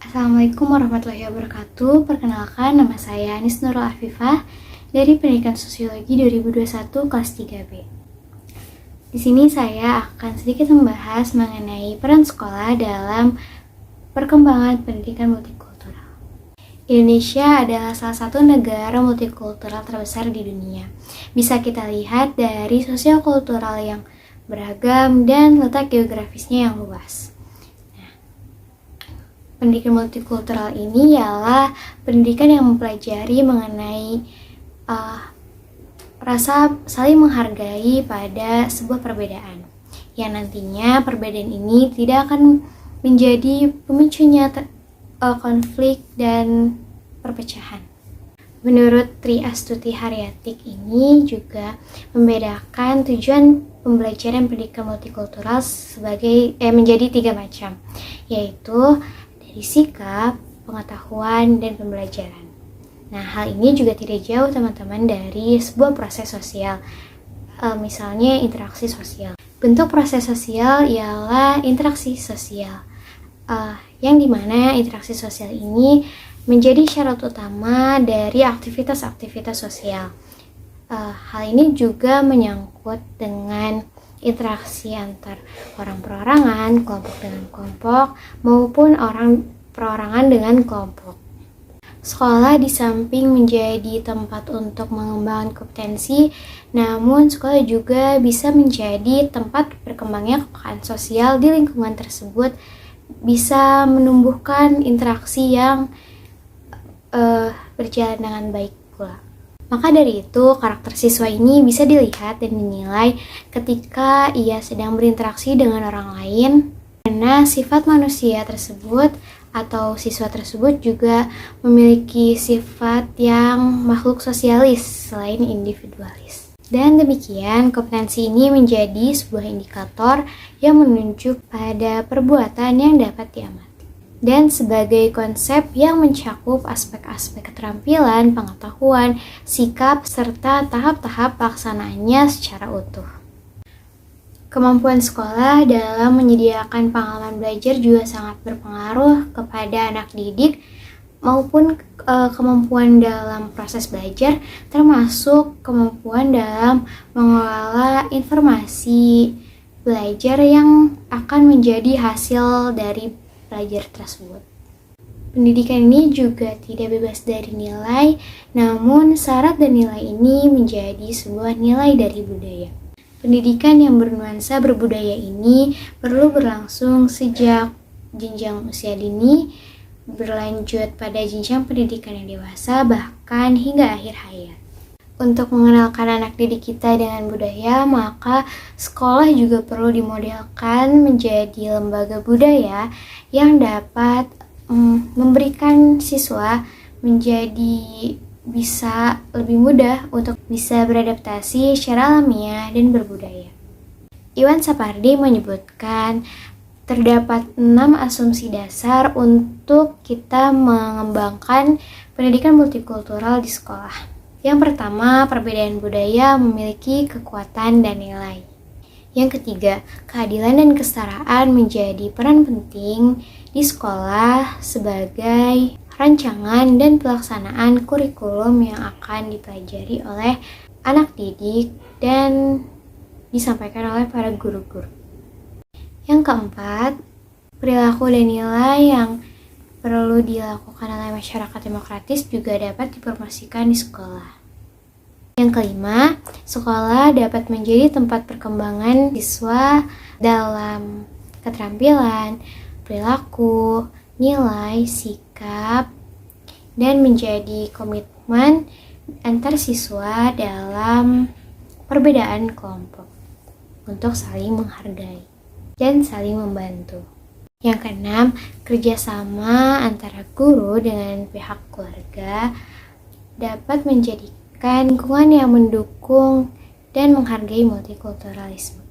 Assalamualaikum warahmatullahi wabarakatuh. Perkenalkan, nama saya Anis Nurul Afifah dari Pendidikan Sosiologi 2021 kelas 3B. Di sini saya akan sedikit membahas mengenai peran sekolah dalam perkembangan pendidikan multikultural. Indonesia adalah salah satu negara multikultural terbesar di dunia. Bisa kita lihat dari sosiokultural yang beragam dan letak geografisnya yang luas. Pendidikan multikultural ini ialah pendidikan yang mempelajari mengenai rasa saling menghargai pada sebuah perbedaan, yang nantinya perbedaan ini tidak akan menjadi pemicunya konflik dan perpecahan. Menurut Tri Astuti Haryatik ini juga membedakan tujuan pembelajaran pendidikan multikultural menjadi 3 macam, yaitu dari sikap, pengetahuan, dan pembelajaran. Nah, hal ini juga tidak jauh teman-teman dari sebuah proses sosial, misalnya interaksi sosial. Bentuk proses sosial ialah interaksi sosial, yang dimana interaksi sosial ini menjadi syarat utama dari aktivitas-aktivitas sosial. Hal ini juga menyangkut dengan interaksi antar orang perorangan, kelompok dengan kelompok, maupun orang perorangan dengan kelompok. Sekolah di samping menjadi tempat untuk mengembangkan kompetensi, namun sekolah juga bisa menjadi tempat berkembangnya kepekaan sosial di lingkungan tersebut, bisa menumbuhkan interaksi yang berjalan dengan baik pula. Maka dari itu, karakter siswa ini bisa dilihat dan dinilai ketika ia sedang berinteraksi dengan orang lain, karena sifat manusia tersebut atau siswa tersebut juga memiliki sifat yang makhluk sosialis selain individualis. Dan demikian, kompetensi ini menjadi sebuah indikator yang menunjuk pada perbuatan yang dapat diamati, dan sebagai konsep yang mencakup aspek-aspek keterampilan, pengetahuan, sikap, serta tahap-tahap pelaksanaannya secara utuh. Kemampuan sekolah dalam menyediakan pengalaman belajar juga sangat berpengaruh kepada anak didik maupun kemampuan dalam proses belajar, termasuk kemampuan dalam mengelola informasi belajar yang akan menjadi hasil dari belajar tersebut. Pendidikan ini juga tidak bebas dari nilai, namun syarat dan nilai ini menjadi sebuah nilai dari budaya. Pendidikan yang bernuansa berbudaya ini perlu berlangsung sejak jenjang usia dini, berlanjut pada jenjang pendidikan yang dewasa, bahkan hingga akhir hayat. Untuk mengenalkan anak didik kita dengan budaya, maka sekolah juga perlu dimodelkan menjadi lembaga budaya yang dapat memberikan siswa menjadi bisa lebih mudah untuk bisa beradaptasi secara alamiah dan berbudaya. Iwan Sapardi menyebutkan terdapat 6 asumsi dasar untuk kita mengembangkan pendidikan multikultural di sekolah. Yang pertama, perbedaan budaya memiliki kekuatan dan nilai. Yang ketiga, keadilan dan kesetaraan menjadi peran penting di sekolah sebagai rancangan dan pelaksanaan kurikulum yang akan dipelajari oleh anak didik dan disampaikan oleh para guru-guru. Yang keempat, perilaku dan nilai yang perlu dilakukan oleh masyarakat demokratis juga dapat dipromosikan di sekolah. Yang kelima, sekolah dapat menjadi tempat perkembangan siswa dalam keterampilan, perilaku, nilai, sikap, dan menjadi komitmen antar siswa dalam perbedaan kelompok untuk saling menghargai dan saling membantu. Yang keenam, kerjasama antara guru dengan pihak keluarga dapat menjadikan lingkungan yang mendukung dan menghargai multikulturalisme.